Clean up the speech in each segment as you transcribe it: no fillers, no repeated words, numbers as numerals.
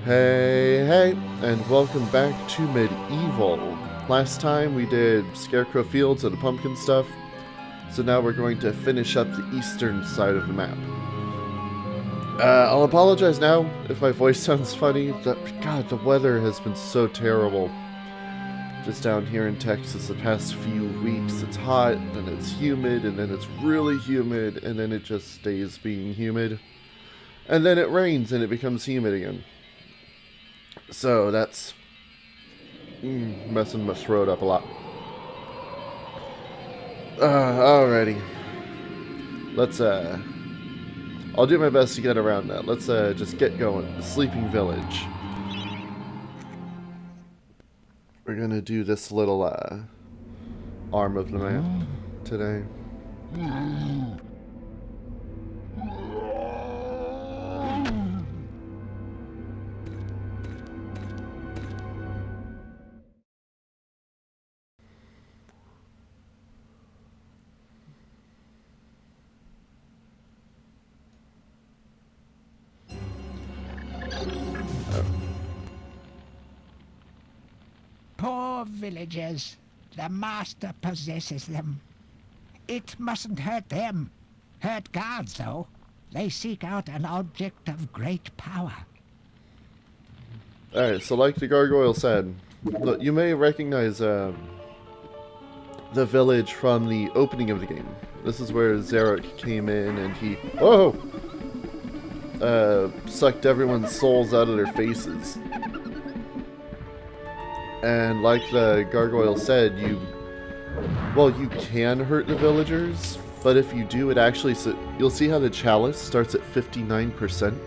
Hey, and welcome back to Medieval. Last time we did Scarecrow Fields and the pumpkin stuff, so now we're going to finish up the eastern side of the map. I'll apologize now if my voice sounds funny. God, the weather has been so terrible. Just down here in Texas the past few weeks, it's hot, and it's humid, and then it's really humid, and then it just stays being humid. And then it rains and it becomes humid again. So that's messing my throat up a lot. Alrighty. Let's, I'll do my best to get around that. Let's, just get going. The Sleeping Village. We're gonna do this little, arm of the map today. Poor villagers. The master possesses them. It mustn't hurt them. Hurt guards, though. They seek out an object of great power. Alright, so like the gargoyle said, look, you may recognize the village from the opening of the game. This is where Zarok came in and he sucked everyone's souls out of their faces. And like the gargoyle said, you can hurt the villagers, but if you do, it actually, you'll see how the chalice starts at 59%.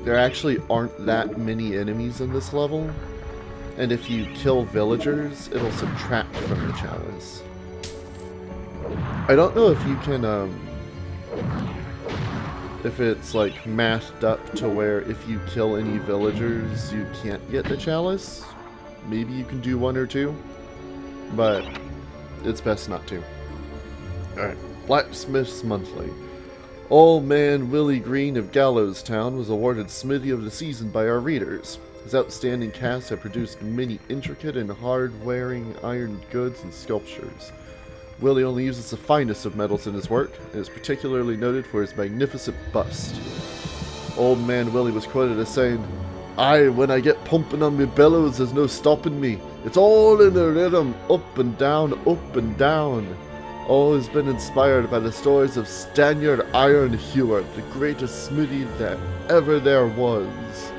There actually aren't that many enemies in this level, and if you kill villagers, it'll subtract from the chalice. I don't know if you can, if it's like mathed up to where if you kill any villagers, you can't get the chalice. Maybe you can do one or two, but it's best not to. Alright, Blacksmith's Monthly. Old Man Willie Green of Gallowstown was awarded Smithy of the Season by our readers. His outstanding casts have produced many intricate and hard-wearing iron goods and sculptures. Willie only uses the finest of metals in his work, and is particularly noted for his magnificent bust. Old Man Willie was quoted as saying, "Aye, when I get pumping on me bellows, there's no stopping me. It's all in the rhythm, up and down, up and down." Always been inspired by the stories of Sterngaard Iron Hewer, the greatest smithy that ever there was.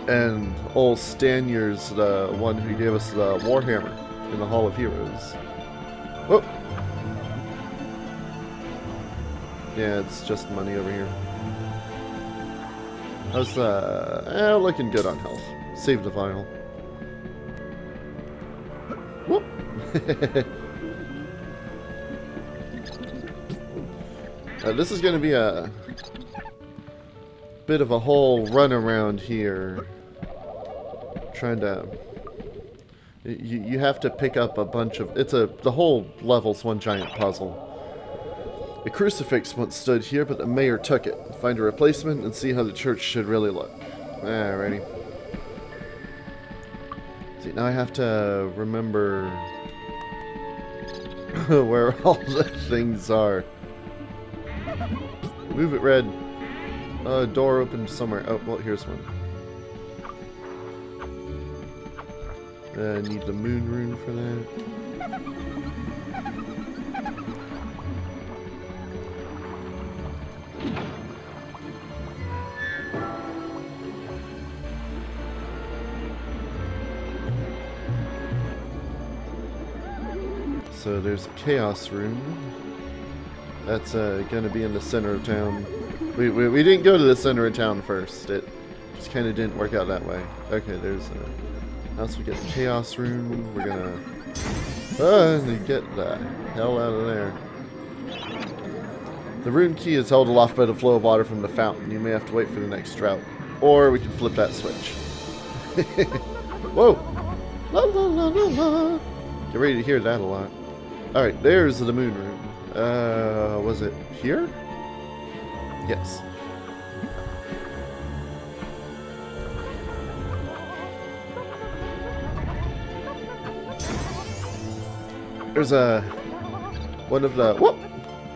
And old Stanyer's the one who gave us the Warhammer in the Hall of Heroes. Oh! Yeah, it's just money over here. How's looking good on health. Save the vial. Whoop! This is going to be a bit of a whole run around here. Trying to, you have to pick up a bunch of, the whole level's one giant puzzle. A crucifix once stood here, but the mayor took it. Find a replacement and see how the church should really look. Alrighty. See, now I have to remember where all the things are. Move it, Red. Door opened somewhere. Oh, well, here's one. I need the moon rune for that. So there's a chaos rune. That's gonna be in the center of town. We didn't go to the center of town first. It just kind of didn't work out that way. Okay, there's once we get the chaos rune, we're gonna get the hell out of there. The rune key is held aloft by the flow of water from the fountain. You may have to wait for the next drought, or we can flip that switch. Whoa! La la la la la. Get ready to hear that a lot. Alright, there's the moon room. Was it here? Yes. There's one of the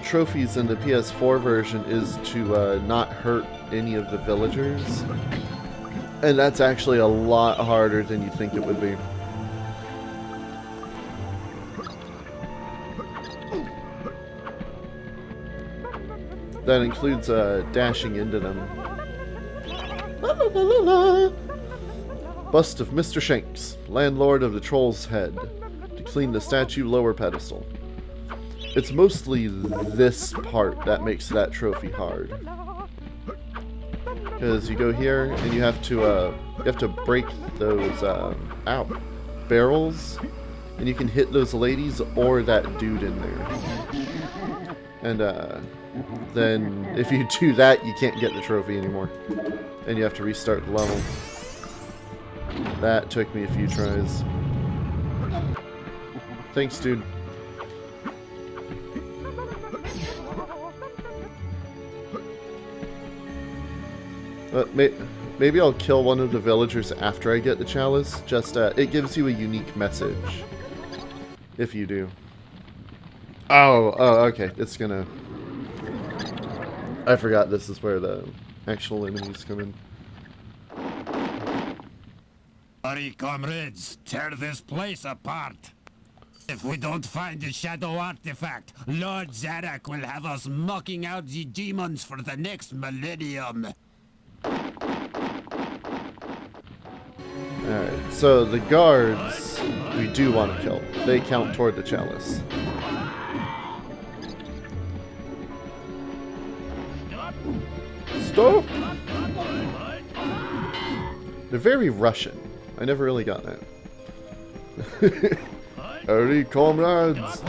trophies in the PS4 version is to not hurt any of the villagers. And that's actually a lot harder than you think it would be. That includes dashing into them. La, la, la, la, la. Bust of Mr. Shanks, landlord of the Troll's Head, to clean the statue lower pedestal. It's mostly this part that makes that trophy hard. Because you go here and you have to break those barrels, and you can hit those ladies or that dude in there. And then if you do that, you can't get the trophy anymore, and you have to restart the level. That took me a few tries. Thanks, dude. Maybe I'll kill one of the villagers after I get the chalice. Just, it gives you a unique message. If you do. Oh, okay. It's gonna... I forgot this is where the actual enemies come in. Hurry, comrades. Tear this place apart. If we don't find the shadow artifact, Lord Zarok will have us mocking out the demons for the next millennium. Alright, so the guards we do want to kill. They count toward the chalice. Stop! They're very Russian. I never really got that. Howdy, comrades!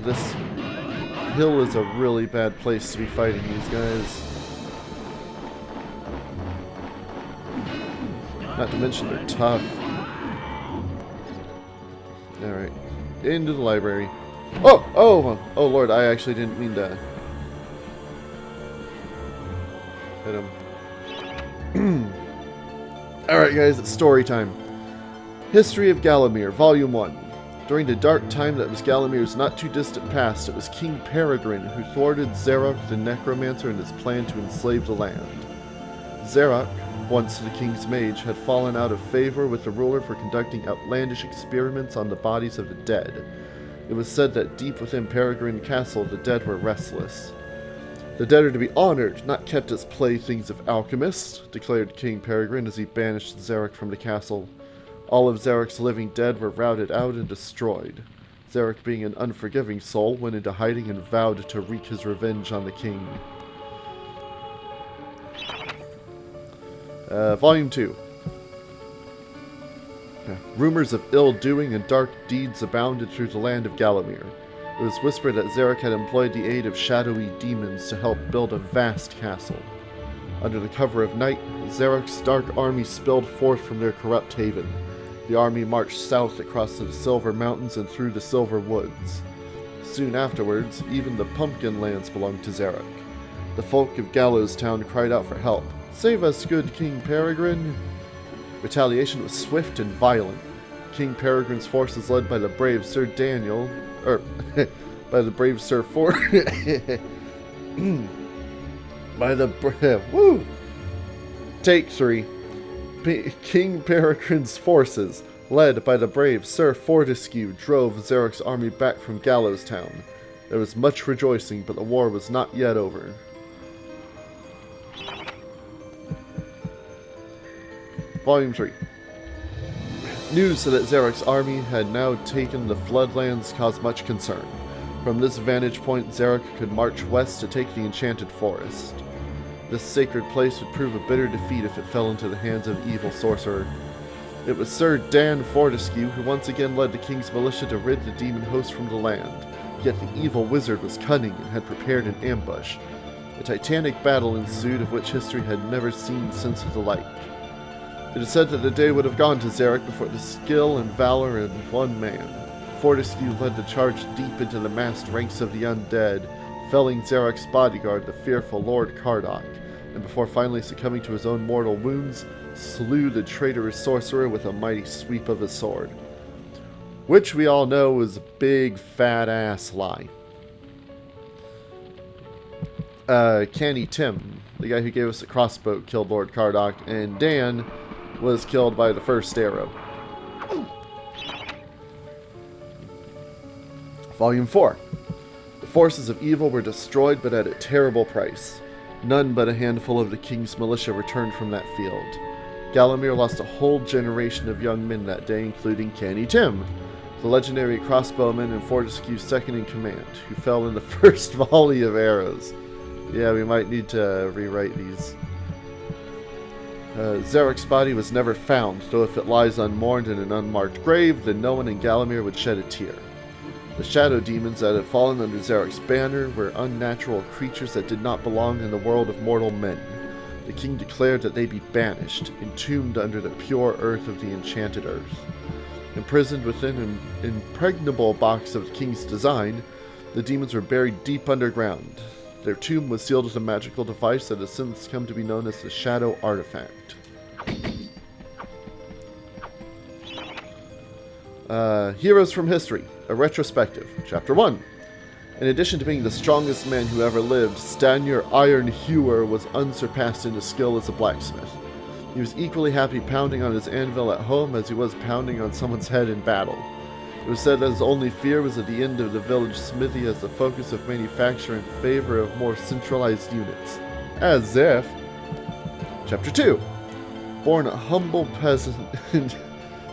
This hill is a really bad place to be fighting these guys. Not to mention they're tough. Alright. Into the library. Oh lord, I actually didn't mean to hit him. Alright guys, it's story time. History of Gallowmere, Volume 1. During the dark time that was Gallomere's not too distant past, it was King Peregrine who thwarted Zarok the Necromancer in his plan to enslave the land. Zarok, once the king's mage, had fallen out of favor with the ruler for conducting outlandish experiments on the bodies of the dead. It was said that deep within Peregrine Castle the dead were restless. The dead are to be honored, not kept as playthings of alchemists, declared King Peregrine as he banished Zarok from the castle. All of Zarok's living dead were routed out and destroyed. Zarok, being an unforgiving soul, went into hiding and vowed to wreak his revenge on the king. Volume 2. Rumors of ill-doing and dark deeds abounded through the land of Gallowmere. It was whispered that Zarok had employed the aid of shadowy demons to help build a vast castle. Under the cover of night, Zarok's dark army spilled forth from their corrupt haven. The army marched south across the Silver Mountains and through the Silver Woods. Soon afterwards, even the Pumpkin Lands belonged to Zarok. The folk of Gallows Town cried out for help. "Save us, good King Peregrine!" Retaliation was swift and violent. King Peregrine's forces, led by the brave Sir Daniel, by the brave Sir Woo! Take 3. King Peregrine's forces, led by the brave Sir Fortescue, drove Zarok's army back from Gallows Town. There was much rejoicing, but the war was not yet over. Volume 3. News that Zarok's army had now taken the Floodlands caused much concern. From this vantage point, Zarok could march west to take the Enchanted Forest. This sacred place would prove a bitter defeat if it fell into the hands of an evil sorcerer. It was Sir Dan Fortescue who once again led the king's militia to rid the demon host from the land. Yet the evil wizard was cunning and had prepared an ambush. A titanic battle ensued of which history had never seen since the like. It is said that the day would have gone to Zarok before the skill and valor of one man, Fortescue led the charge deep into the massed ranks of the undead, felling Zarok's bodyguard, the fearful Lord Cardok, and before finally succumbing to his own mortal wounds, slew the traitorous sorcerer with a mighty sweep of his sword. Which we all know was a big fat-ass lie. Canny Tim, the guy who gave us a crossbow, killed Lord Cardok, and Dan was killed by the first arrow. Volume 4. The forces of evil were destroyed, but at a terrible price. None but a handful of the king's militia returned from that field. Gallowmere lost a whole generation of young men that day, including Canny Tim, the legendary crossbowman and Fortescue's second in command, who fell in the first volley of arrows. Yeah, we might need to rewrite these. Zarok's body was never found, though if it lies unmourned in an unmarked grave, then no one in Gallowmere would shed a tear. The shadow demons that had fallen under Zarok's banner were unnatural creatures that did not belong in the world of mortal men. The king declared that they be banished, entombed under the pure earth of the enchanted earth. Imprisoned within an impregnable box of the king's design, the demons were buried deep underground. Their tomb was sealed with a magical device that has since come to be known as the Shadow Artifact. Heroes from History, a retrospective. Chapter 1. In addition to being the strongest man who ever lived, Stanyer Iron Hewer was unsurpassed in his skill as a blacksmith. He was equally happy pounding on his anvil at home as he was pounding on someone's head in battle. It was said that his only fear was at the end of the village smithy as the focus of manufacture in favor of more centralized units. As if. Chapter 2. Born a humble peasant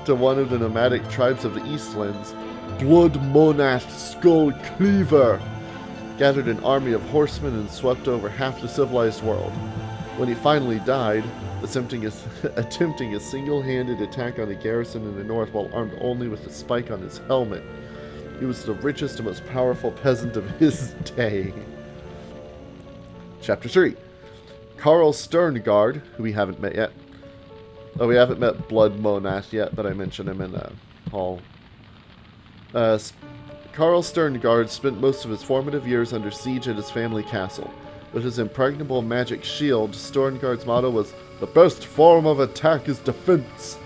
to one of the nomadic tribes of the Eastlands, Blood Monast Skull Cleaver gathered an army of horsemen and swept over half the civilized world. When he finally died, attempting a single-handed attack on a garrison in the north while armed only with a spike on his helmet, he was the richest and most powerful peasant of his day. Chapter 3. Carl Sterngaard, who we haven't met yet. Oh, we haven't met Blood Monast yet, but I mentioned him in Hall. Carl Sterngaard spent most of his formative years under siege at his family castle. With his impregnable magic shield, Sterngaard's motto was, "The best form of attack is defense."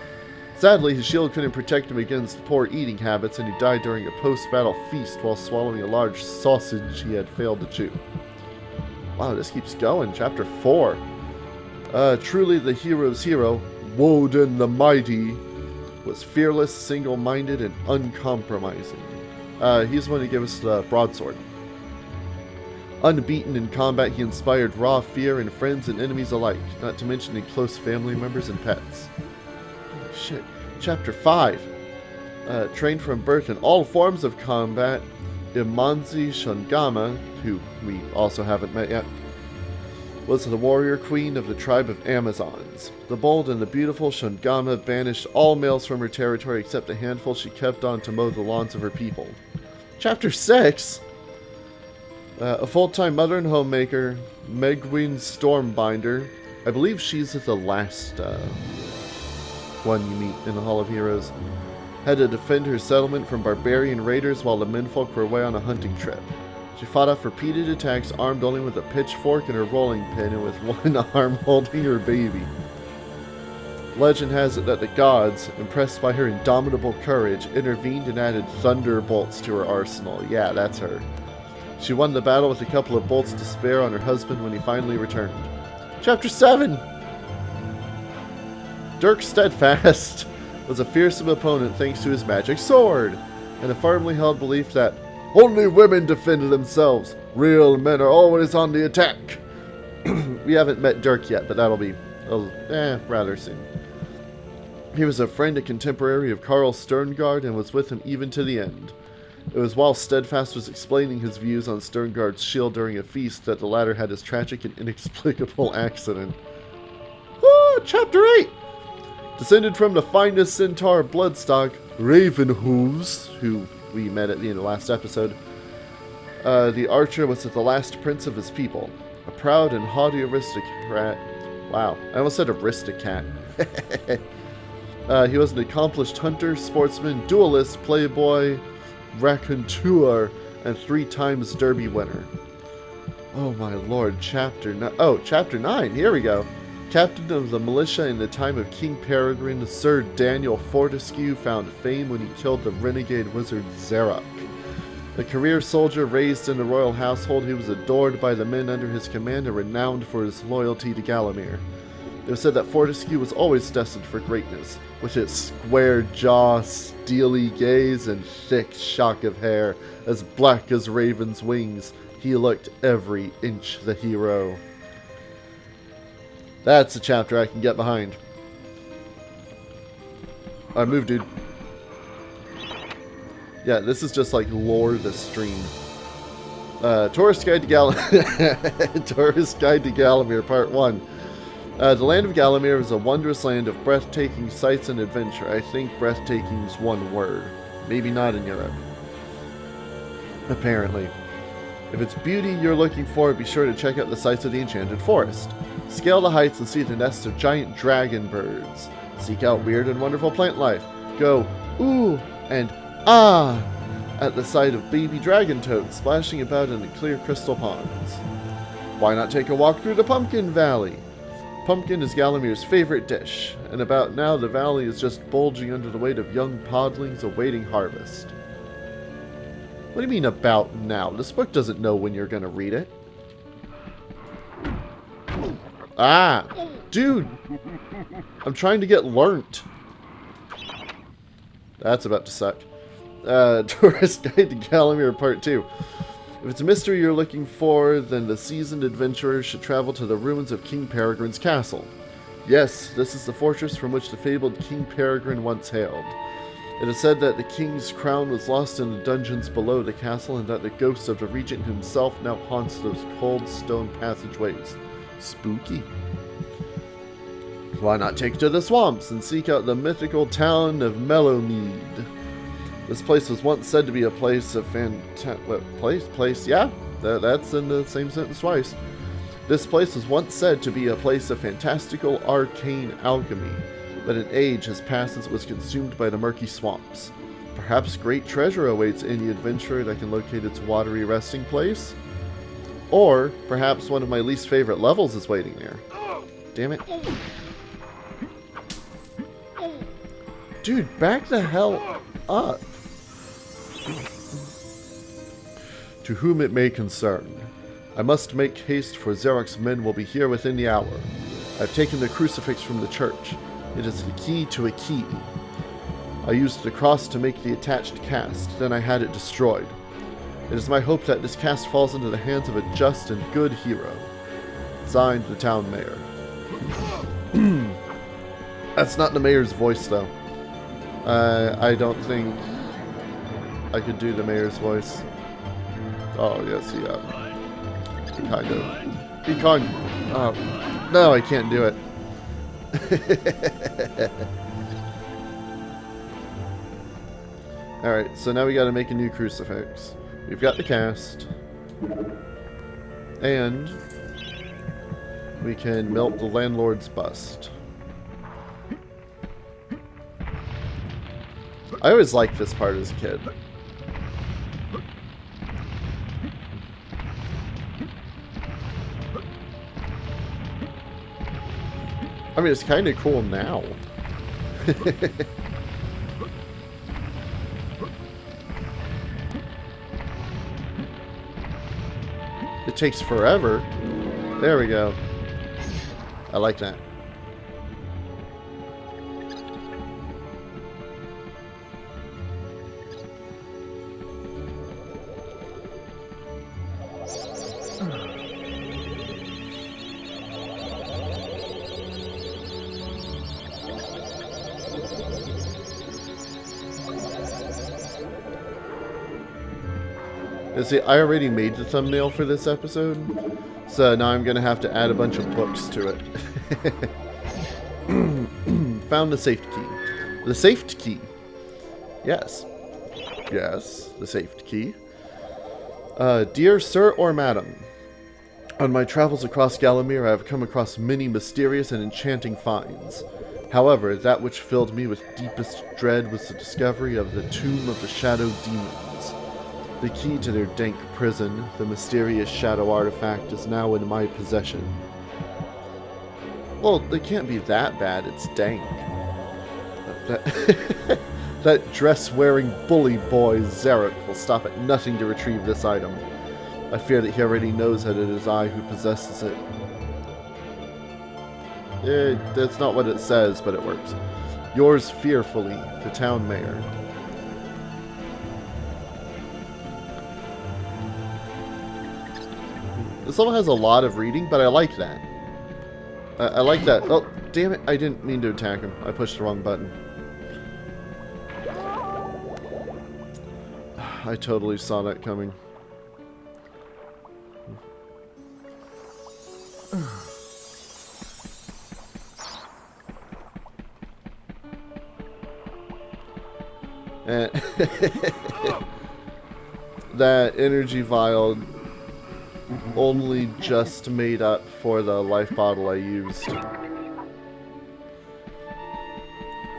Sadly, his shield couldn't protect him against poor eating habits, and he died during a post-battle feast while swallowing a large sausage he had failed to chew. Wow, this keeps going. Chapter 4. Truly the hero's hero, Woden the Mighty, was fearless, single-minded, and uncompromising. He's the one who gave us the broadsword. Unbeaten in combat, he inspired raw fear in friends and enemies alike, not to mention in close family members and pets. Shit. Chapter 5. Trained from birth in all forms of combat, Imanzi Shungama, who we also haven't met yet, was the warrior queen of the tribe of Amazons. The bold and the beautiful Shungama banished all males from her territory except a handful she kept on to mow the lawns of her people. Chapter 6. A full-time mother and homemaker, Megwin Stormbinder. I believe she's the last one you meet in the Hall of Heroes. Had to defend her settlement from barbarian raiders while the menfolk were away on a hunting trip. She fought off repeated attacks armed only with a pitchfork and her rolling pin and with one arm holding her baby. Legend has it that the gods, impressed by her indomitable courage, intervened and added thunderbolts to her arsenal. Yeah, that's her. She won the battle with a couple of bolts to spare on her husband when he finally returned. Chapter 7. Dirk Steadfast was a fearsome opponent thanks to his magic sword, and a firmly held belief that only women defend themselves. Real men are always on the attack. We haven't met Dirk yet, but that'll be rather soon. He was a friend and contemporary of Carl Sterngaard and was with him even to the end. It was while Steadfast was explaining his views on Sterngaard's shield during a feast that the latter had his tragic and inexplicable accident. Chapter 8! Descended from the finest centaur bloodstock, Ravenhooves, who we met at the end of the last episode, the archer was the last prince of his people. A proud and haughty aristocrat. Wow, I almost said aristocat. He was an accomplished hunter, sportsman, duelist, playboy, raconteur, and 3 times Derby winner. Oh my lord, Chapter 9. Oh, Chapter 9, here we go. Captain of the militia in the time of King Peregrine, Sir Daniel Fortescue found fame when he killed the renegade wizard Zarok. A career soldier raised in the royal household, he was adored by the men under his command and renowned for his loyalty to Gallowmere. It was said that Fortescue was always destined for greatness, with his square jaw, steely gaze, and thick shock of hair, as black as raven's wings. He looked every inch the hero. That's a chapter I can get behind. Alright, move, dude. Yeah, this is just like lore the stream. Tourist Guide to Tourist Guide to Gallowmere, Part 1. The land of Gallowmere is a wondrous land of breathtaking sights and adventure. I think breathtaking is one word. Maybe not in Europe. Apparently. If it's beauty you're looking for, be sure to check out the sights of the Enchanted Forest. Scale the heights and see the nests of giant dragon birds. Seek out weird and wonderful plant life. Go ooh and ah at the sight of baby dragon toads splashing about in the clear crystal ponds. Why not take a walk through the Pumpkin Valley? Pumpkin is Gallomere's favorite dish, and about now the valley is just bulging under the weight of young podlings awaiting harvest. What do you mean about now? This book doesn't know when you're going to read it. Ah! Dude! I'm trying to get learnt. That's about to suck. Tourist Guide to Gallowmere Part 2. If it's a mystery you're looking for, then the seasoned adventurer should travel to the ruins of King Peregrine's castle. Yes, this is the fortress from which the fabled King Peregrine once hailed. It is said that the king's crown was lost in the dungeons below the castle, and that the ghost of the regent himself now haunts those cold stone passageways. Spooky. Why not take to the swamps and seek out the mythical town of Mellowmead? This place was once said to be a place of place? Yeah, that's in the same sentence twice. This place was once said to be a place of fantastical arcane alchemy, but an age has passed since it was consumed by the murky swamps. Perhaps great treasure awaits any adventurer that can locate its watery resting place? Or perhaps one of my least favorite levels is waiting there. Damn it. Dude, back the hell up. To whom it may concern. I must make haste, for Zarok's men will be here within the hour. I've taken the crucifix from the church. It is the key to a key. I used the cross to make the attached cast, then I had it destroyed. It is my hope that this cast falls into the hands of a just and good hero. Signed, the town mayor. That's not the mayor's voice, though. I don't think I could do the mayor's voice. Oh, yes, yeah. Kind of. Be kind. Oh, no, I can't do it. Alright, so now we gotta make a new crucifix. We've got the cast. And we can melt the landlord's bust. I always liked this part as a kid. I mean, it's kind of cool now. It takes forever. There we go. I like that. See, I already made the thumbnail for this episode, so now I'm going to have to add a bunch of books to it. Found the safety key. The safety key. Yes. Yes, the safety key. Dear Sir or Madam, on my travels across Gallowmere, I have come across many mysterious and enchanting finds. However, that which filled me with deepest dread was the discovery of the Tomb of the Shadow Demons. The key to their dank prison, the mysterious shadow artifact, is now in my possession. Well, it can't be that bad, it's dank. That dress-wearing bully boy, Zarok, will stop at nothing to retrieve this item. I fear that he already knows that it is I who possesses it. That's not what it says, but it works. Yours fearfully, the town mayor. This level has a lot of reading, but I like that. I like that. Oh, damn it. I didn't mean to attack him. I pushed the wrong button. I totally saw that coming. And that energy vial only just made up for the life bottle I used.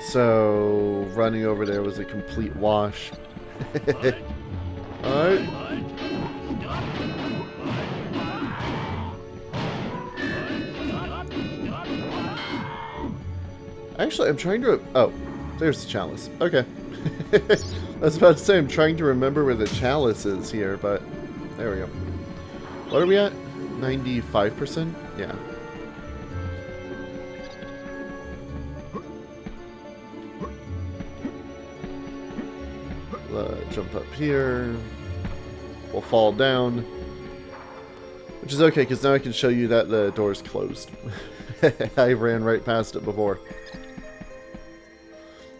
So running over there was a complete wash. Alright. Actually, I'm trying to... Oh, there's the chalice. Okay. I was about to say, I'm trying to remember where the chalice is here, but there we go. What are we at? 95%? Yeah. Jump up here. We'll fall down. Which is okay, because now I can show you that the door's closed. I ran right past it before.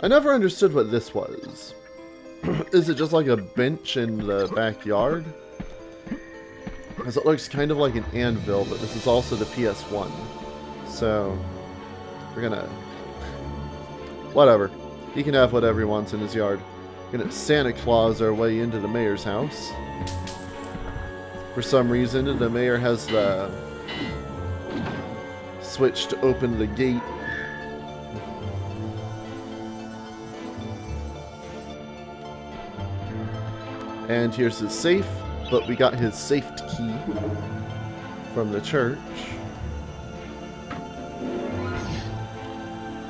I never understood what this was. Is it just like a bench in the backyard? Because it looks kind of like an anvil, but this is also the PS1. So, we're gonna... Whatever. He can have whatever he wants in his yard. We're gonna Santa Claus our way into the mayor's house. For some reason, the mayor has the switch to open the gate. And here's his safe, but we got his safe key from the church.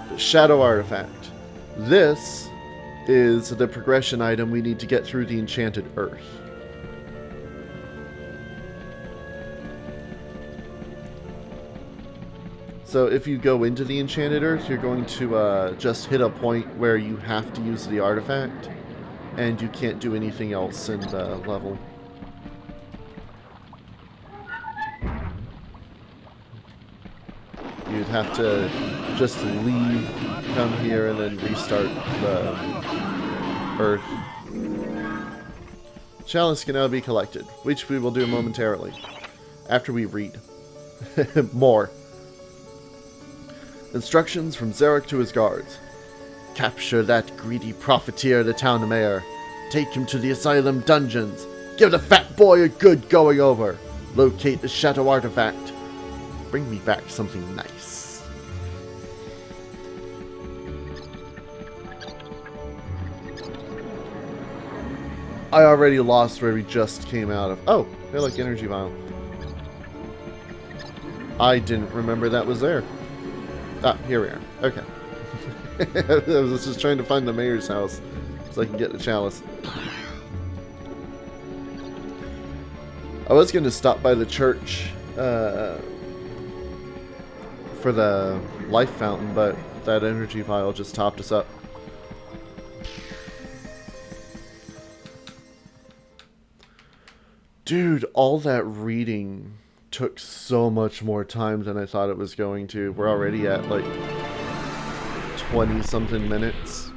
The Shadow Artifact. This is the progression item we need to get through the Enchanted Earth. So if you go into the Enchanted Earth, you're going to just hit a point where you have to use the artifact. And you can't do anything else in the level. You'd have to just leave, come here, and then restart the Earth. Chalice can now be collected, which we will do momentarily, after we read. More. Instructions from Zarok to his guards. Capture that greedy profiteer, the town mayor. Take him to the asylum dungeons. Give the fat boy a good going over. Locate the shadow artifact. Bring me back something nice. I already lost where we just came out of. Oh, they're like energy vial. I didn't remember that was there. Ah, here we are. Okay. I was just trying to find the mayor's house so I can get the chalice. I was going to stop by the church for the life fountain, but that energy vial just topped us up. Dude, all that reading took so much more time than I thought it was going to. We're already at like 20-something minutes.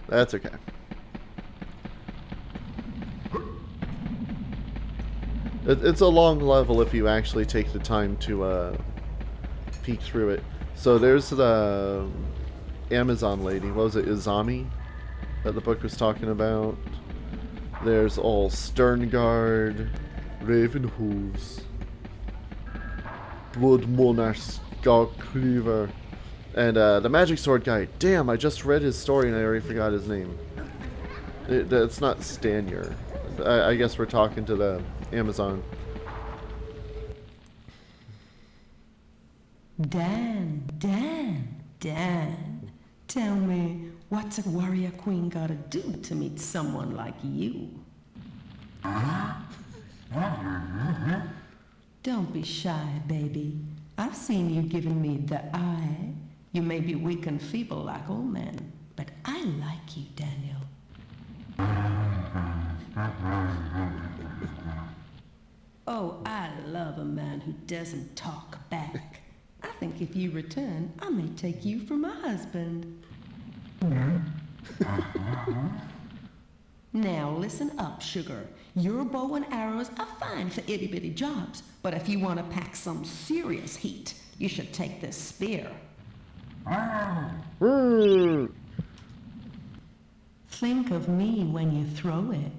That's okay. It's a long level if you actually take the time to peek through it. So there's the Amazon lady. What was it? Izami? That the book was talking about. There's all Sterngaard, Ravenhooves, Blood Monarchs, Gulk Cleaver. And the magic sword guy, damn, I just read his story and I already forgot his name. It's not Stanier. I guess we're talking to the Amazon. Dan. Tell me, what's a warrior queen gotta do to meet someone like you? Don't be shy, baby. I've seen you giving me the eye. You may be weak and feeble like old men, but I like you, Daniel. Oh, I love a man who doesn't talk back. I think if you return, I may take you for my husband. Now listen up, sugar. Your bow and arrows are fine for itty-bitty jobs, but if you want to pack some serious heat, you should take this spear. Think of me when you throw it.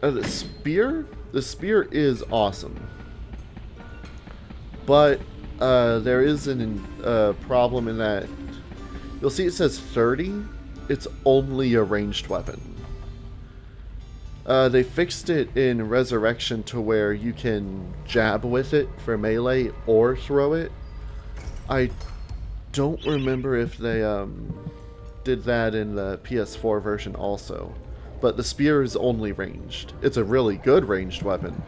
The spear? The spear is awesome. But there is a problem in that you'll see it says 30. It's only a ranged weapon. They fixed it in Resurrection to where you can jab with it for melee or throw it. I don't remember if they did that in the PS4 version also. But the spear is only ranged. It's a really good ranged weapon.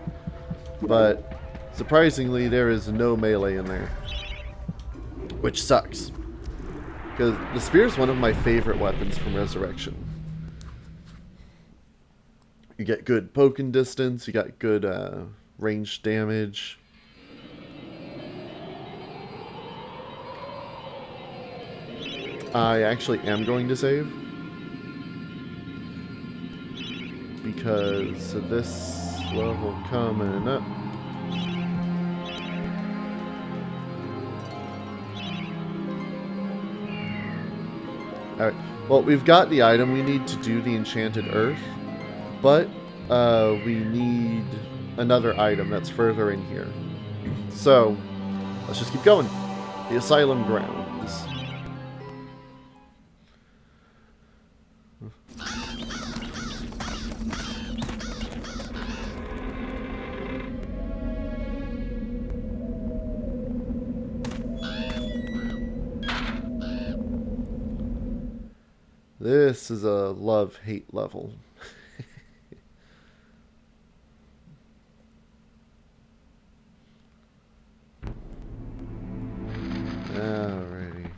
But surprisingly, there is no melee in there. Which sucks. Because the spear is one of my favorite weapons from Resurrection. You get good poking distance, you got good ranged damage. I actually am going to save. Because of this level coming up. Alright, well, we've got the item. We need to do the Enchanted Earth. But we need another item that's further in here. So, let's just keep going. The Asylum Grounds. This is a love-hate level. Alrighty.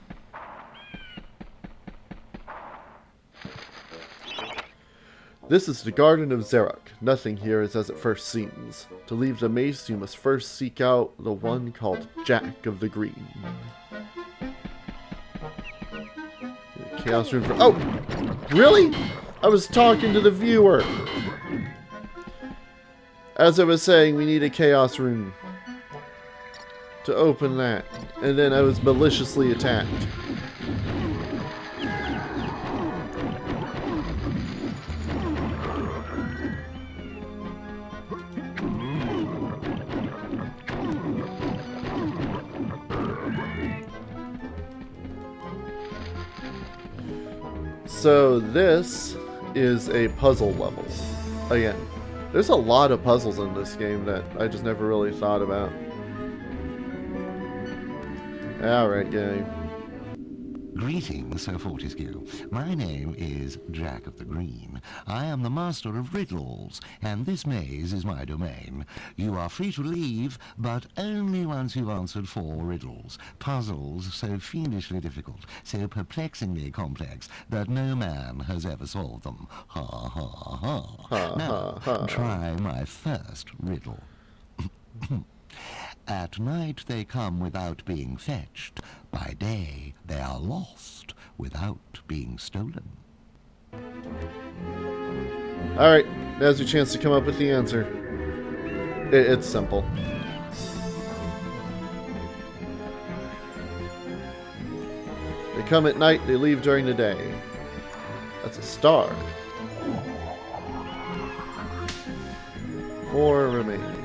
This is the Garden of Zarok. Nothing here is as it first seems. To leave the maze, you must first seek out the one called Jack of the Green. Chaos Rune for... Oh! Really? I was talking to the viewer! As I was saying, we need a Chaos Rune to open that. And then I was maliciously attacked. So this is a puzzle level. Again, there's a lot of puzzles in this game that I just never really thought about. Alright, gang. Greetings, Sir Fortescue. My name is Jack of the Green. I am the master of riddles, and this maze is my domain. You are free to leave, but only once you've answered 4 riddles. Puzzles so fiendishly difficult, so perplexingly complex, that no man has ever solved them. Ha ha ha. Now, try my first riddle. At night they come without being fetched. By day they are lost without being stolen. Alright, now's your chance to come up with the answer. It's simple. They come at night, they leave during the day. That's a star. 4 remaining.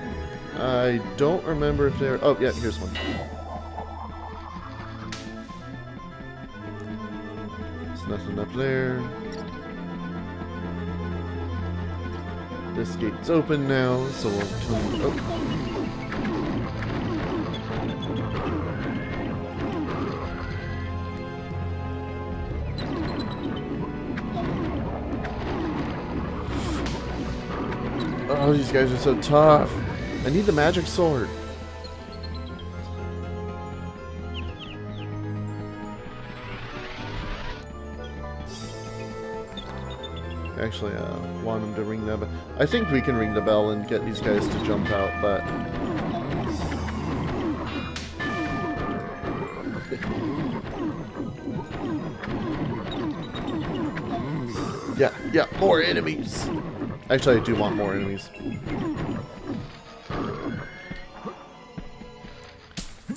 I don't remember if there... Oh, yeah, here's one. There's nothing up there. This gate's open now, so we'll turn... Oh. Oh, these guys are so tough. I need the magic sword. Actually, I want them to ring the bell. I think we can ring the bell and get these guys to jump out, but... yeah, more enemies! Actually, I do want more enemies.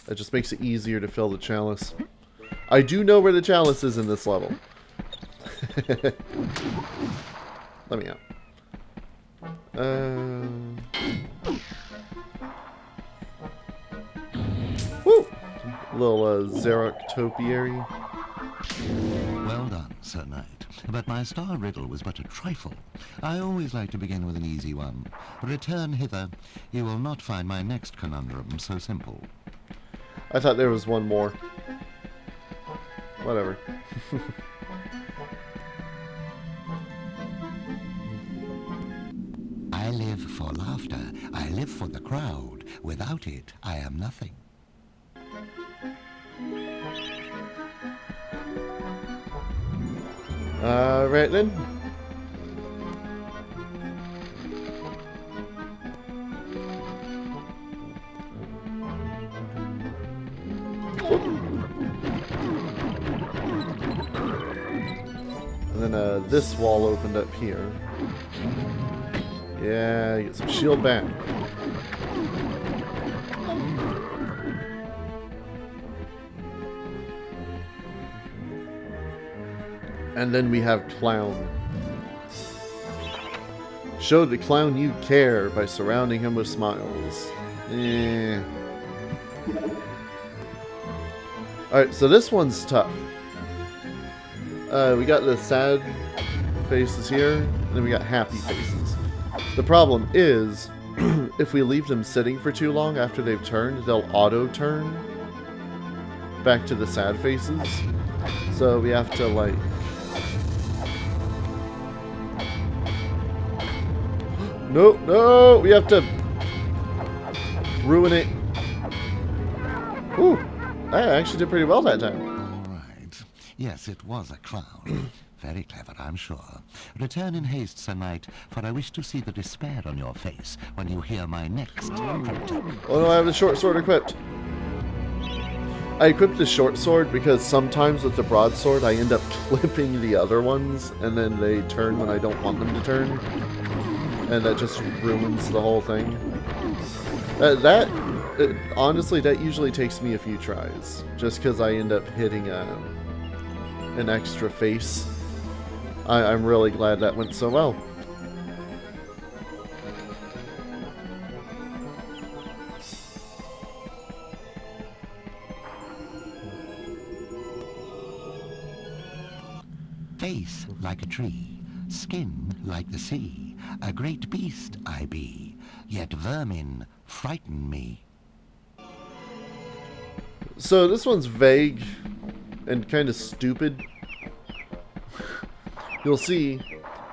That just makes it easier to fill the chalice. I do know where the chalice is in this level. Let me out. Woo! Little Zarok topiary. Well done, Sir Knight. But my star riddle was but a trifle. I always like to begin with an easy one. Return hither. You will not find my next conundrum so simple. I thought there was one more. Whatever. I live for laughter. I live for the crowd. Without it, I am nothing. Right then. And then this wall opened up here. Yeah, get some shield back. And then we have Clown. Show the clown you care by surrounding him with smiles. Alright, so this one's tough. We got the sad faces here, and then we got happy faces. The problem is, if we leave them sitting for too long after they've turned, they'll auto-turn back to the sad faces. So we have to, like... No, we have to ruin it. Ooh, I actually did pretty well that time. All right. Yes, it was a clown. Very clever, I'm sure. Return in haste, Sir Knight, for I wish to see the despair on your face when you hear my next cryptic. Oh no, I have the short sword equipped. I equipped the short sword because sometimes with the broadsword I end up clipping the other ones, and then they turn when I don't want them to turn. And that just ruins the whole thing. Honestly, that usually takes me a few tries. Just because I end up hitting an extra face. I'm really glad that went so well. Face like a tree, skin like the sea. A great beast I be, yet vermin frighten me. So this one's vague and kind of stupid. You'll see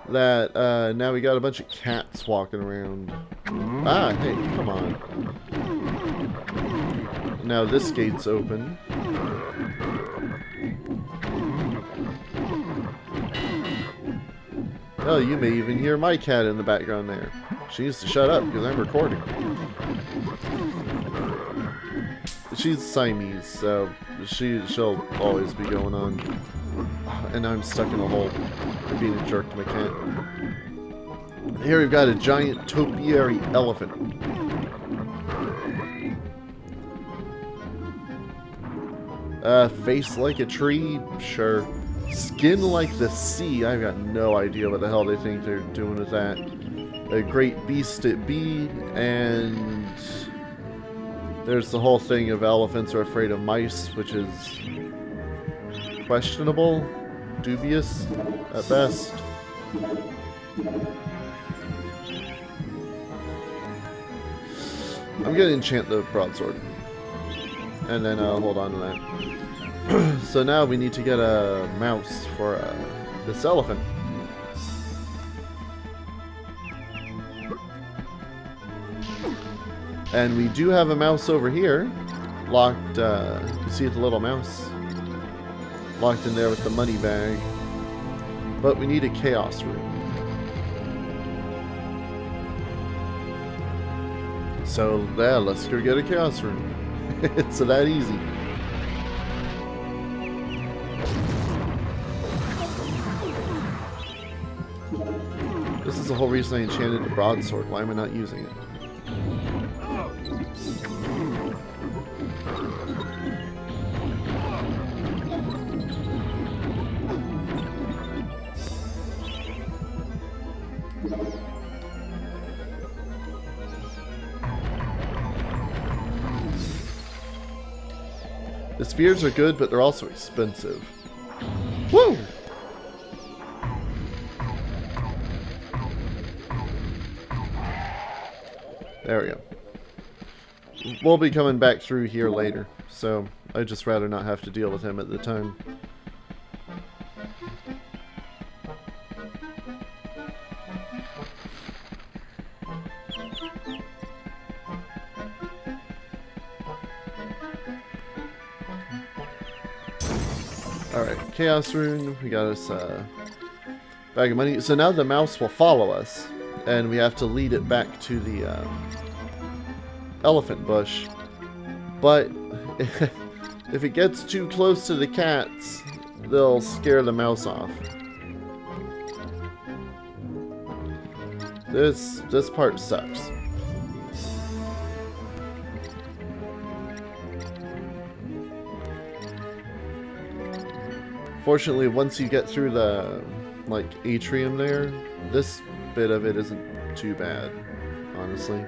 that now we got a bunch of cats walking around. Ah, hey, come on. Now this gate's open. Oh, you may even hear my cat in the background there. She needs to shut up because I'm recording. She's Siamese, so she'll always be going on. And I'm stuck in a hole for being a jerk to my cat. Here we've got a giant topiary elephant. Face like a tree? Sure. Skin like the sea? I've got no idea what the hell they think they're doing with that. a great beast it be, and there's the whole thing of elephants are afraid of mice, which is questionable, dubious at best. I'm gonna enchant the broadsword, and then hold on to that. So now we need to get a mouse for this elephant. And we do have a mouse over here, locked, you see the little mouse? Locked in there with the money bag. But we need a chaos room. So, yeah, let's go get a chaos room. It's that easy. This is the whole reason I enchanted the broadsword. Why am I not using it? The spears are good, but they're also expensive. Woo! There we go. We'll be coming back through here later, so I'd just rather not have to deal with him at the time. Alright, Chaos Rune, we got us a bag of money. So now the mouse will follow us, and we have to lead it back to the elephant bush. But if it gets too close to the cats, they'll scare the mouse off. This part sucks. Fortunately, once you get through the, like, atrium there, this bit of it isn't too bad, honestly.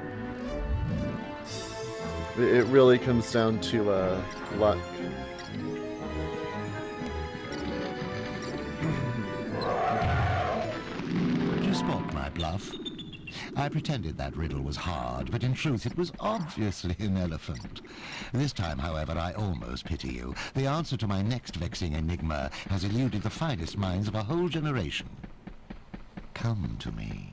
It really comes down to, luck. Did you spot my bluff? I pretended that riddle was hard, but in truth it was obviously an elephant. This time, however, I almost pity you. The answer to my next vexing enigma has eluded the finest minds of a whole generation. Come to me.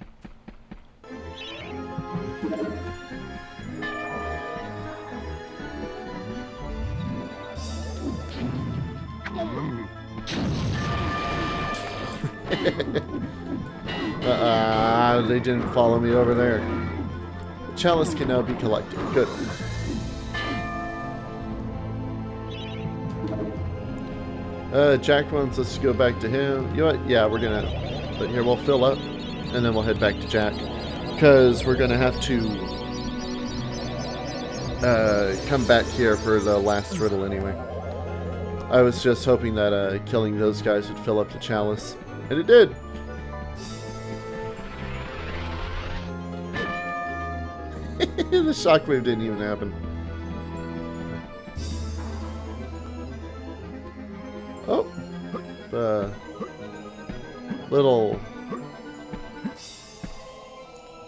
They didn't follow me over there. The chalice can now be collected. Good. Jack wants us to go back to him. You know what? Yeah, we're gonna... But here, we'll fill up, and then we'll head back to Jack. Because we're gonna have to... come back here for the last riddle anyway. I was just hoping that killing those guys would fill up the chalice. And it did! The shockwave didn't even happen. Oh! The little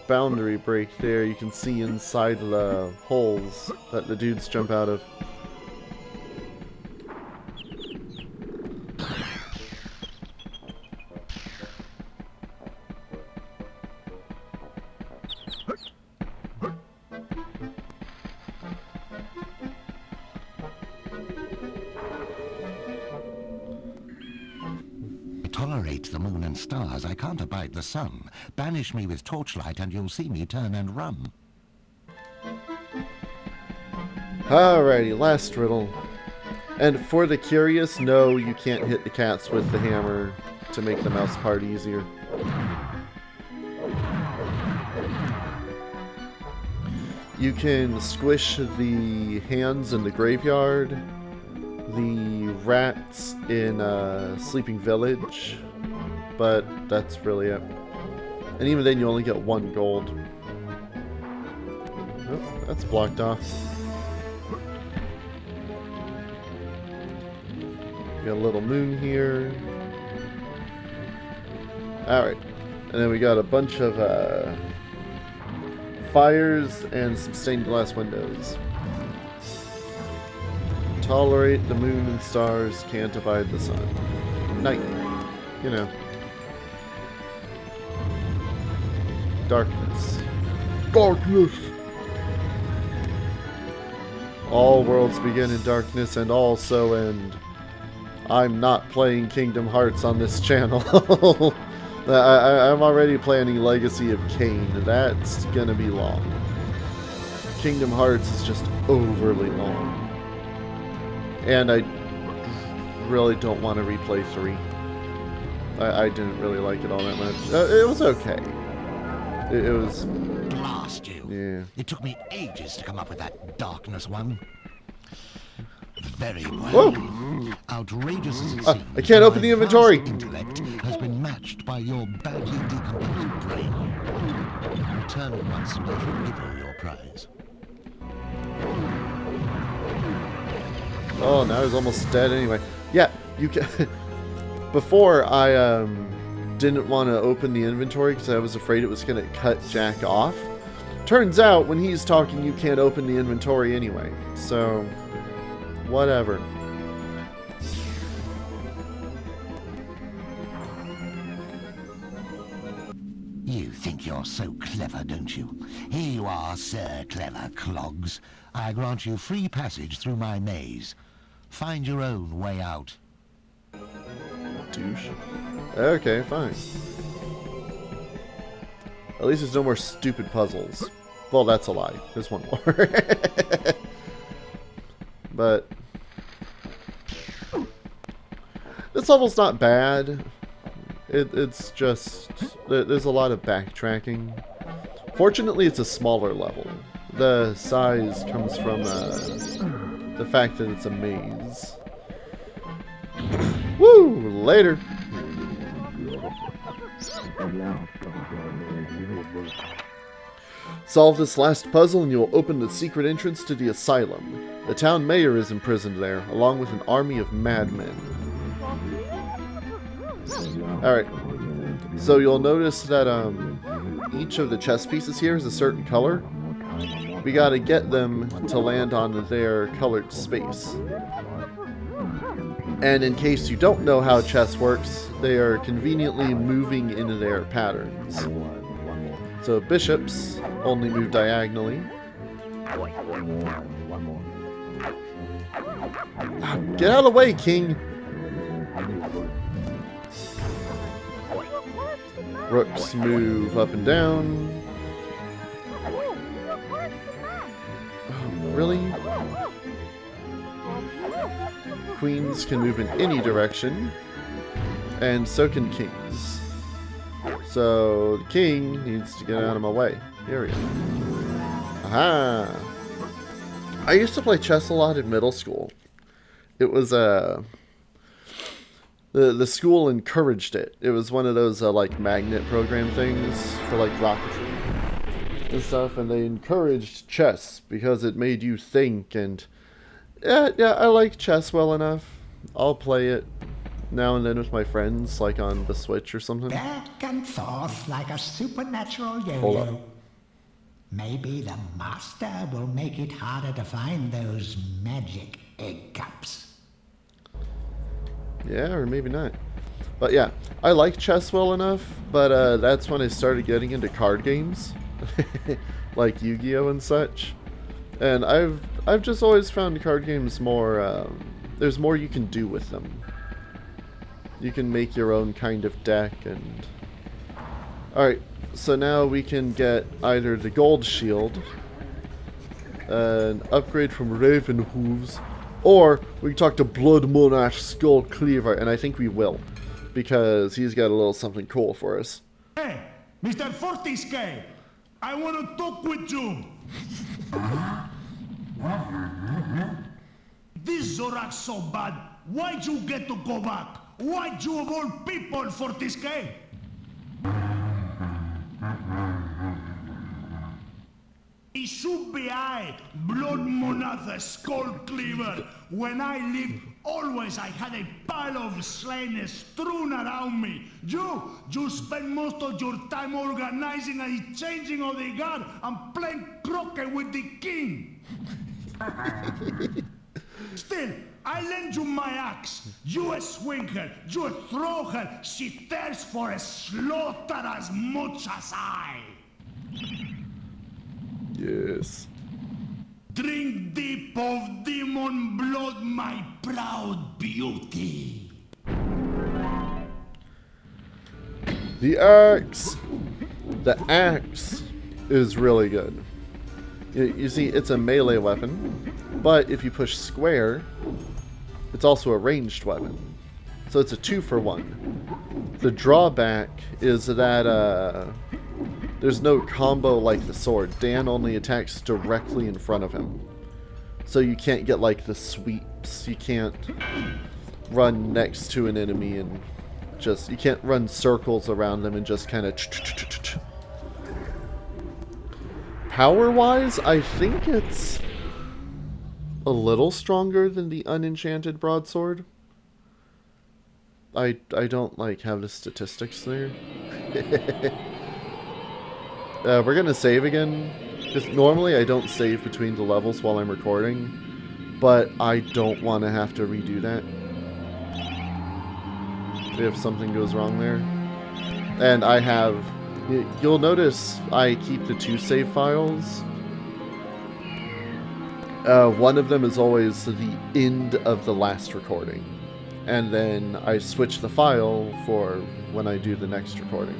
boundary break there, you can see inside the holes that the dudes jump out of. Tolerate the moon and stars, I can't abide the sun. Banish me with torchlight and you'll see me turn and run. Alrighty, last riddle. And for the curious, no, you can't hit the cats with the hammer to make the mouse part easier. You can squish the hands in the graveyard, the rats in Sleeping Village, but that's really it. And even then you only get 1 gold. Oh, that's blocked off. We got a little moon here. Alright. And then we got a bunch of fires and some stained glass windows. Tolerate the moon and stars, can't abide the sun. Night. You know. Darkness. Darkness! All worlds begin in darkness and all so end. I'm not playing Kingdom Hearts on this channel. I'm already planning Legacy of Kain. That's gonna be long. Kingdom Hearts is just overly long. And I really don't want to replay 3. I didn't really like it all that much. It was okay. It was... Blast you. Yeah. It took me ages to come up with that darkness one. Very well. Whoa. Outrageous as it seems, I can't open the my inventory. vast intellect has been matched by your badly decomposed brain. Return at once and I shall give you your prize. Oh, now he's almost dead anyway. Yeah, you can... Before, I didn't want to open the inventory because I was afraid it was going to cut Jack off. Turns out, when he's talking, you can't open the inventory anyway. So, whatever. You think you're so clever, don't you? Here you are, Sir Clever Clogs. I grant you free passage through my maze. Find your own way out. Douche. Okay, fine. At least there's no more stupid puzzles. Well, that's a lie. There's one more. But... this level's not bad. It's just... there's a lot of backtracking. Fortunately, it's a smaller level. The size comes from the fact that it's a maze. Woo! Later! Solve this last puzzle and you will open the secret entrance to the asylum. The town mayor is imprisoned there, along with an army of madmen. Alright, so you'll notice that each of the chess pieces here is a certain color. We gotta get them to land on their colored space. And in case you don't know how chess works, they are conveniently moving into their patterns. So bishops only move diagonally. Get out of the way, king! Rooks move up and down. Oh, really? Queens can move in any direction, and so can kings. So the king needs to get out of my way. Here we go. Aha! I used to play chess a lot in middle school. It was the school encouraged it. It was one of those like magnet program things for like rocketry and stuff, and they encouraged chess because it made you think. And yeah, I like chess well enough. I'll play it now and then with my friends, like on the Switch or something. Back and forth like a supernatural Hold yo-yo. on. Maybe the master will make it harder to find those magic egg cups. Yeah, or maybe not. But yeah, I like chess well enough, but that's when I started getting into card games. Like Yu-Gi-Oh! And such. And I've just always found card games more, there's more you can do with them. You can make your own kind of deck and... Alright, so now we can get either the gold shield, an upgrade from Raven Hooves, or we can talk to Blood Monarch Skull Cleaver, and I think we will, because he's got a little something cool for us. Hey, Mr. Fortisque, I want to talk with you. This Zarok's so bad. Why'd you get to go back? Why'd you of all people, Fortisque? should be I, Blood Monatha Skull Cleaver. When I lived, always I had a pile of slain strewn around me. You spend most of your time organizing and changing of the guard and playing croquet with the king. Still, I lend you my axe. You swing her, you throw her. She thirsts for a slaughter as much as I. Yes. Drink deep of demon blood, my proud beauty. The axe. The axe is really good. You see, it's a melee weapon, but if you push square, it's also a ranged weapon. So it's a 2-for-1. The drawback is that there's no combo like the sword. Dan only attacks directly in front of him. So you can't get like the sweeps. You can't run next to an enemy and just... You can't run circles around them and just kind of... Power-wise, I think it's a little stronger than the unenchanted broadsword. I don't like have the statistics there. We're gonna save again, because normally I don't save between the levels while I'm recording, but I don't want to have to redo that if something goes wrong there. And I have, you'll notice I keep the 2 save files. One of them is always the end of the last recording, and then I switch the file for when I do the next recording.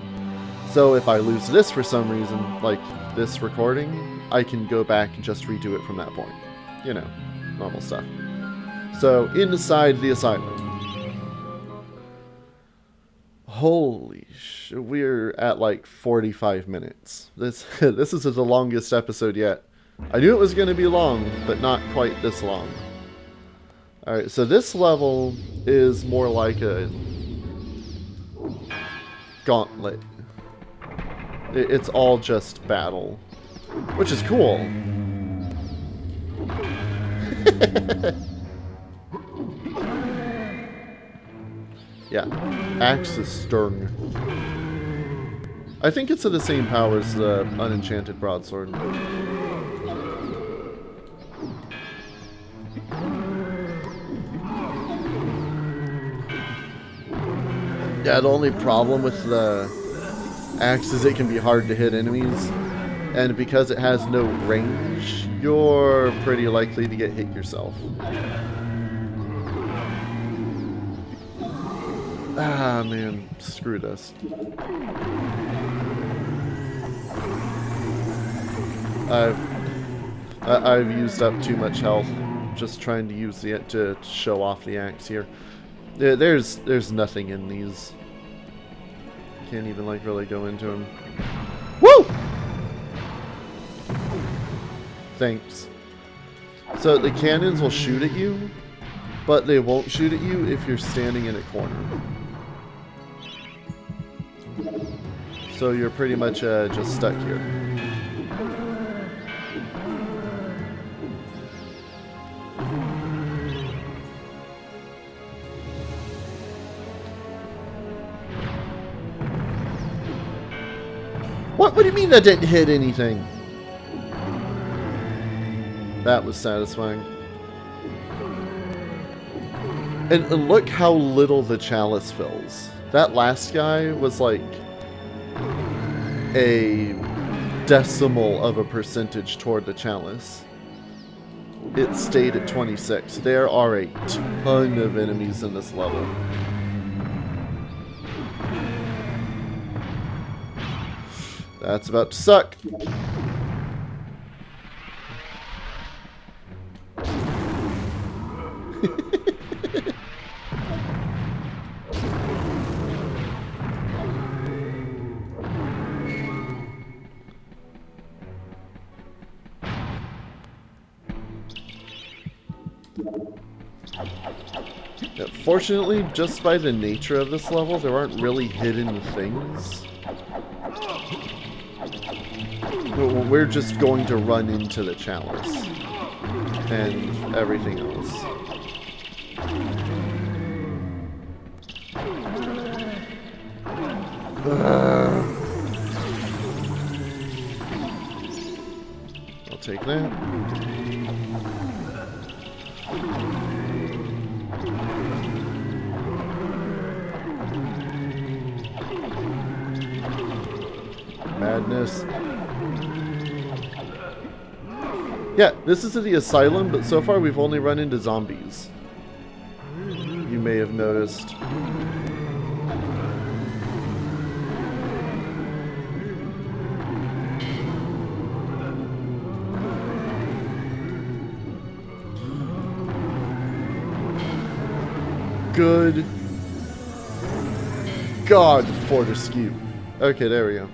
So if I lose this for some reason, like this recording, I can go back and just redo it from that point. You know, normal stuff. So, inside the asylum. Holy shit, we're at like 45 minutes. This is the longest episode yet. I knew it was going to be long, but not quite this long. Alright, so this level is more like a gauntlet. It's all just battle, which is cool. Yeah, axe is Stern. I think it's of the same power as the unenchanted broadsword. Yeah, the only problem with the axe is it can be hard to hit enemies, and because it has no range, you're pretty likely to get hit yourself. Ah, man, screw this. I've used up too much health just trying to use it to show off the axe here. There's nothing in these. Can't even like really go into them. Woo! Thanks. So the cannons will shoot at you, but they won't shoot at you if you're standing in a corner. So you're pretty much just stuck here. What do you mean that didn't hit anything? That was satisfying. And look how little the chalice fills. That last guy was like a decimal of a percentage toward the chalice. It stayed at 26. There are a ton of enemies in this level. That's about to suck. Yeah, fortunately, just by the nature of this level, there aren't really hidden things. We're just going to run into the chalice and everything else. I'll take that. Madness. Yeah, this is the asylum, but so far we've only run into zombies. You may have noticed. Good God, Fortescue. Okay, there we go.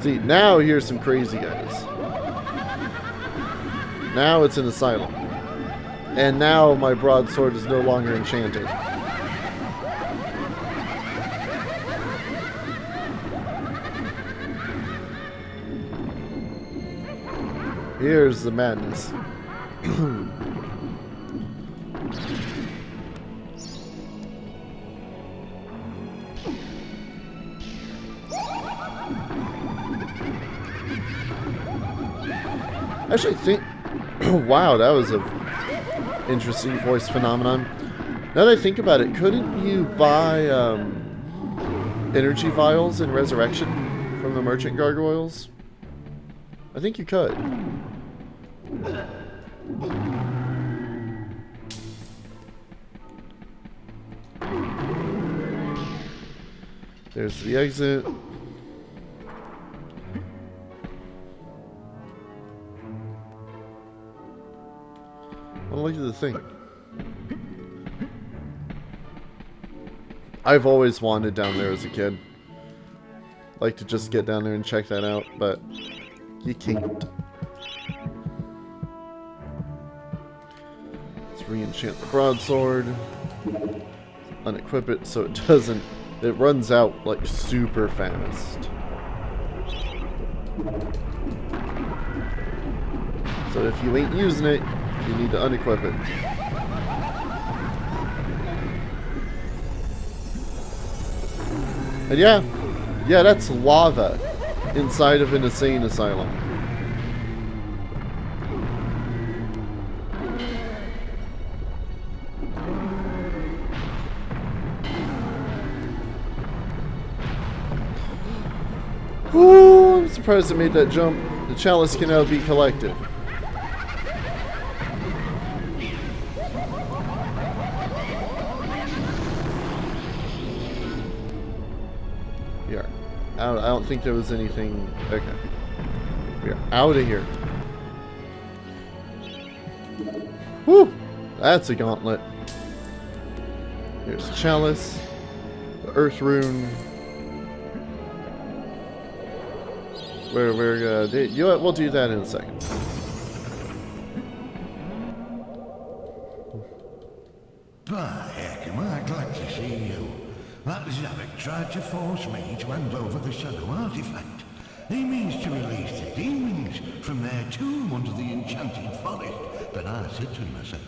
See, now here's some crazy guys. Now it's an asylum. And now my broadsword is no longer enchanted. Here's the madness. Actually, think... wow, that was a interesting voice phenomenon. Now that I think about it, couldn't you buy energy vials in Resurrection from the merchant gargoyles? I think you could. There's the exit. Well, look at the thing. I've always wanted down there as a kid. Like to just get down there and check that out, but you can't. Let's re-enchant the broadsword. Unequip it so it doesn't... It runs out like super fast. So if you ain't using it, you need to unequip it. And yeah, that's lava inside of an insane asylum. Ooh, I'm surprised I made that jump. The chalice can now be collected. I don't think there was anything... Okay. We are out of here. Whew! That's a gauntlet. Here's the chalice. The earth rune. We're gonna... You know what? We'll do that in a second. By heck, am I glad to see you. That Zarok tried to force me to hand over the shadow artifact. He means to release the demons from their tomb under the enchanted forest. But I said to him, I said,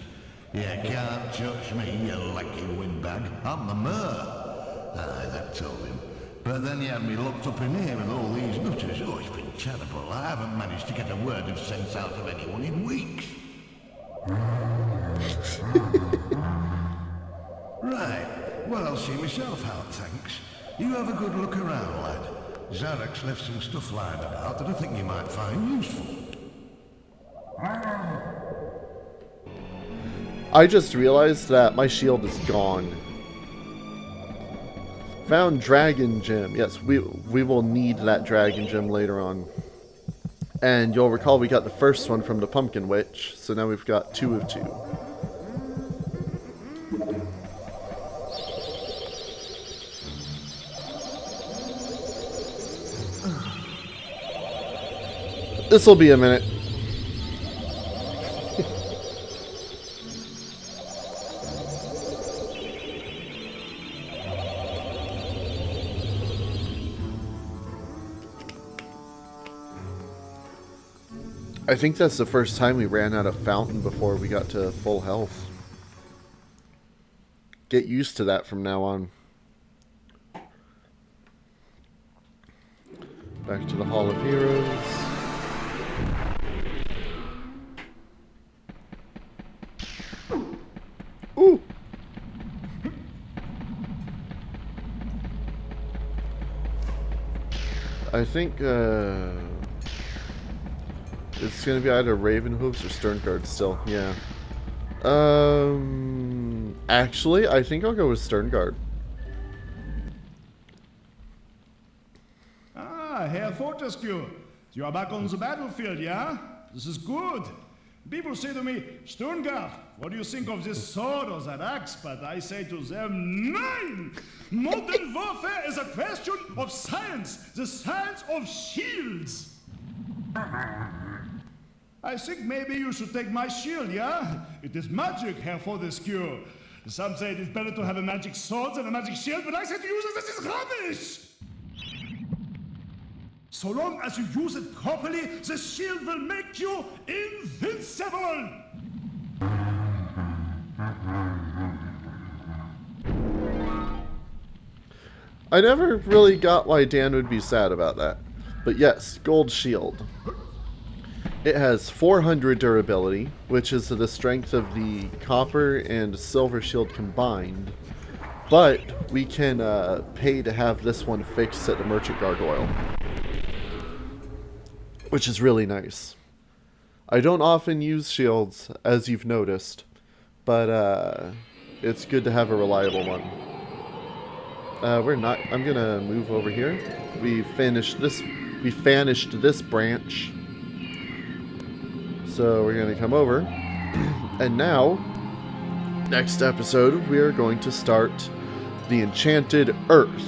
"You can't touch me, you lucky windbag. I'm the Mer." Aye, that told him. But then he had me locked up in here with all these nutters. Oh, it's been terrible. I haven't managed to get a word of sense out of anyone in weeks. Right. Well, I'll see myself out, thanks. You have a good look around, lad. Zarok's left some stuff lying about that I think you might find useful. I just realized that my shield is gone. Found dragon gem. Yes, we will need that dragon gem later on. And you'll recall we got the first one from the pumpkin witch, so now we've got 2 of 2. This will be a minute. I think that's the first time we ran out of fountain before we got to full health. Get used to that from now on. Back to the Hall of Heroes. Ooh! I think, it's gonna be either Ravenhooves or Sterngaard still, yeah. Actually, I think I'll go with Sterngaard. Ah, Herr Fortescue, you are back on the battlefield, yeah? This is good. People say to me, Sterngaard, what do you think of this sword or that axe? But I say to them, nein! Modern warfare is a question of science, the science of shields. I think maybe you should take my shield, yeah? It is magic, Herr Fortescue. Some say it is better to have a magic sword than a magic shield, but I say to use it, this is rubbish! So long as you use it properly, the shield will make you invincible! I never really got why Dan would be sad about that. But yes, gold shield. It has 400 durability, which is the strength of the copper and silver shield combined. But we can pay to have this one fixed at the Merchant Gargoyle, which is really nice. I don't often use shields, as you've noticed, but it's good to have a reliable one. I'm gonna move over here. We finished this branch. So we're gonna come over. And now, next episode, we are going to start the Enchanted Earth.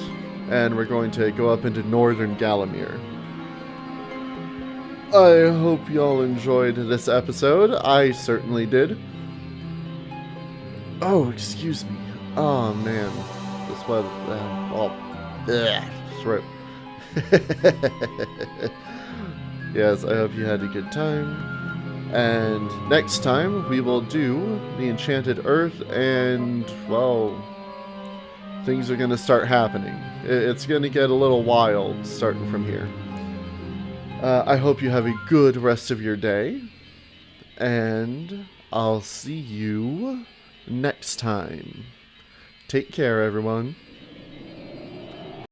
And we're going to go up into Northern Gallowmere. I hope y'all enjoyed this episode. I certainly did. Oh, excuse me. Oh, man. This was... throat. Yes, I hope you had a good time. And next time, we will do the Enchanted Earth, and, well, things are going to start happening. It's going to get a little wild starting from here. I hope you have a good rest of your day, and I'll see you next time. Take care, everyone.